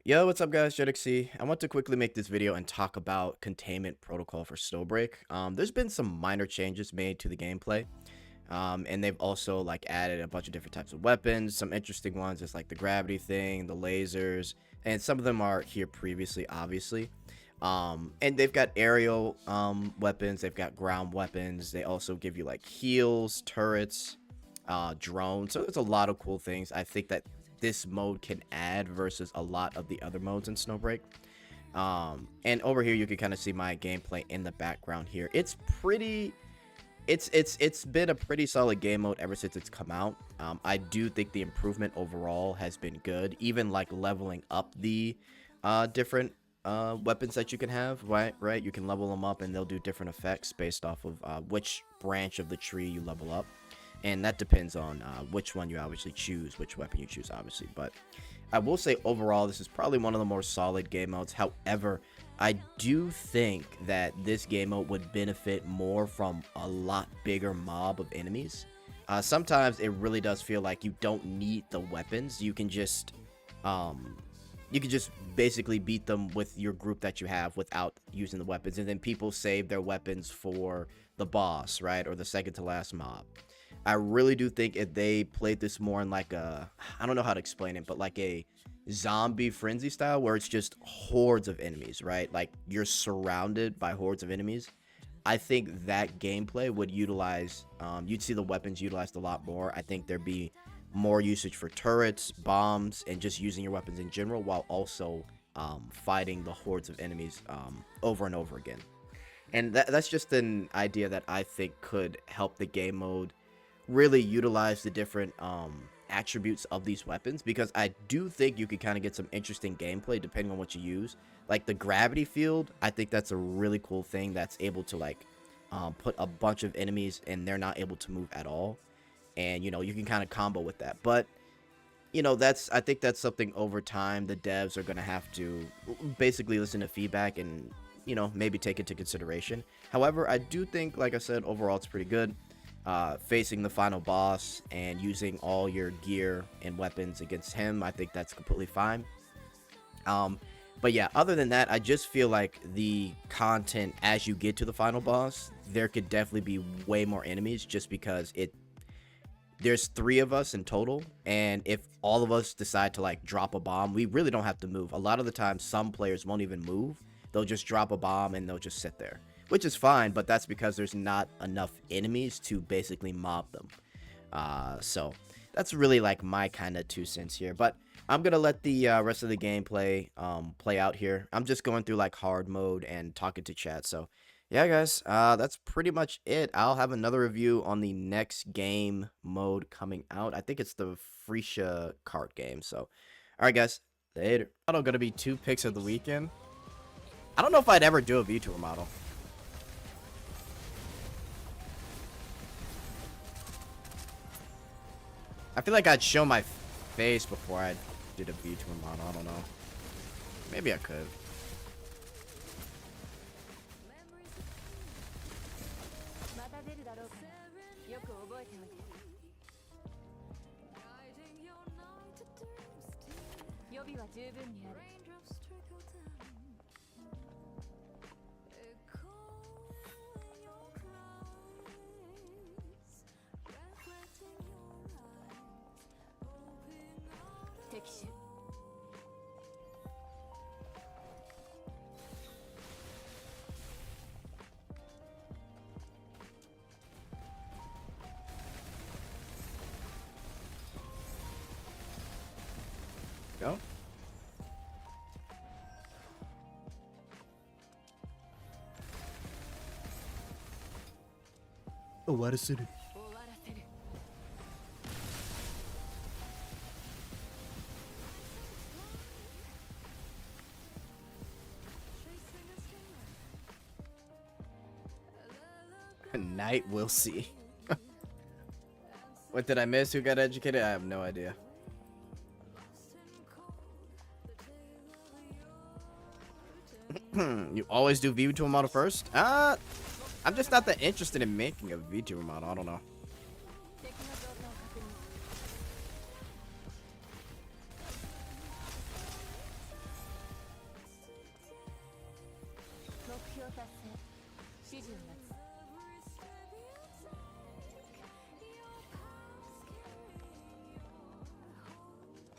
Yo, what's up guys, Jetxc. I want to quickly make this video and talk about containment protocol for Snowbreak. There's been some minor changes made to the gameplay. And they've also like added a bunch of different types of weapons. Some interesting ones is like the gravity thing, the lasers, and some of them are here previously, obviously. And they've got aerial weapons, they've got ground weapons, they also give you like heals, turrets, drones. So there's a lot of cool things I think that this mode can add versus a lot of the other modes in Snowbreak. And over here you can kind of see my gameplay in the background here. It's pretty, it's been a pretty solid game mode ever since it's come out. I do think the improvement overall has been good, even like leveling up the different weapons that you can have, right? You can level them up and they'll do different effects based off of which branch of the tree you level up. And that depends on which one you obviously choose, which weapon you choose, obviously. But I will say overall, this is probably one of the more solid game modes. However, I do think that this game mode would benefit more from a lot bigger mob of enemies. Sometimes it really does feel like you don't need the weapons. You can just basically beat them with your group that you have without using the weapons. And then people save their weapons for the boss, right? Or the second to last mob. I really do think if they played this more in like a, I don't know how to explain it, but like a zombie frenzy style where it's just hordes of enemies, right? Like you're surrounded by hordes of enemies. I think that gameplay would utilize, you'd see the weapons utilized a lot more. I think there'd be more usage for turrets, bombs, and just using your weapons in general while also fighting the hordes of enemies over and over again. And that's just an idea that I think could help the game mode really utilize the different attributes of these weapons, because I do think you could kind of get some interesting gameplay depending on what you use. Like the gravity field, I think that's a really cool thing that's able to like put a bunch of enemies and they're not able to move at all, and you know, you can kind of combo with that. But you know, I think that's something over time the devs are going to have to basically listen to feedback and, you know, maybe take into consideration. However, I do think, like I said, overall it's pretty good. Facing the final boss and using all your gear and weapons against him, I think that's completely fine. But yeah, other than that, I just feel like the content as you get to the final boss, there could definitely be way more enemies, just because there's 3 of us in total, and if all of us decide to like drop a bomb, we really don't have to move. A lot of the time some players won't even move, they'll just drop a bomb and they'll just sit there, which is fine, but that's because there's not enough enemies to basically mob them. So that's really like my kind of 2 cents here, but I'm gonna let the rest of the gameplay play out here. I'm just going through like hard mode and talking to chat. So yeah guys, that's pretty much it. I'll have another review on the next game mode coming out. I think it's the Freesia cart game. So all right guys, later. Model gonna be 2 picks of the weekend. I don't know if I'd ever do a VTuber model. I feel like I'd show my face before I did a VTuber model. I don't know. Maybe I could. Go. Oh, what a city. Night, we'll see. What did I miss? Who got educated? I have no idea. You always do VTuber model first? I'm just not that interested in making a VTuber model. I don't know.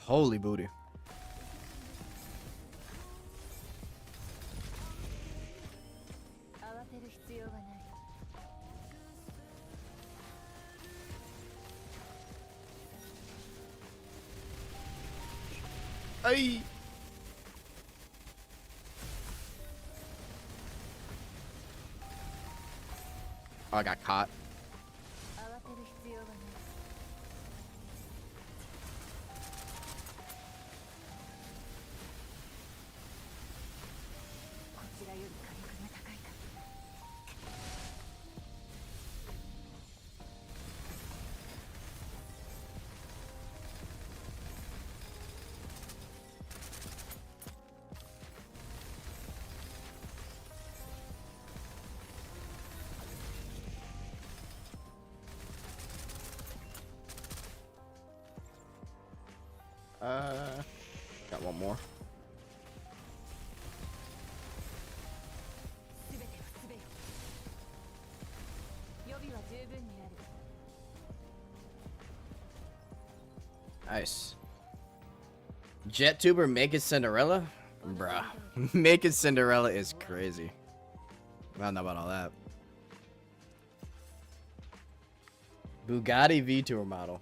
Holy booty. Ay. Oh, I got caught. Got one more. Nice. JetTuber making Cinderella? Bruh. Making Cinderella is crazy. I don't know about all that. Bugatti VTuber model.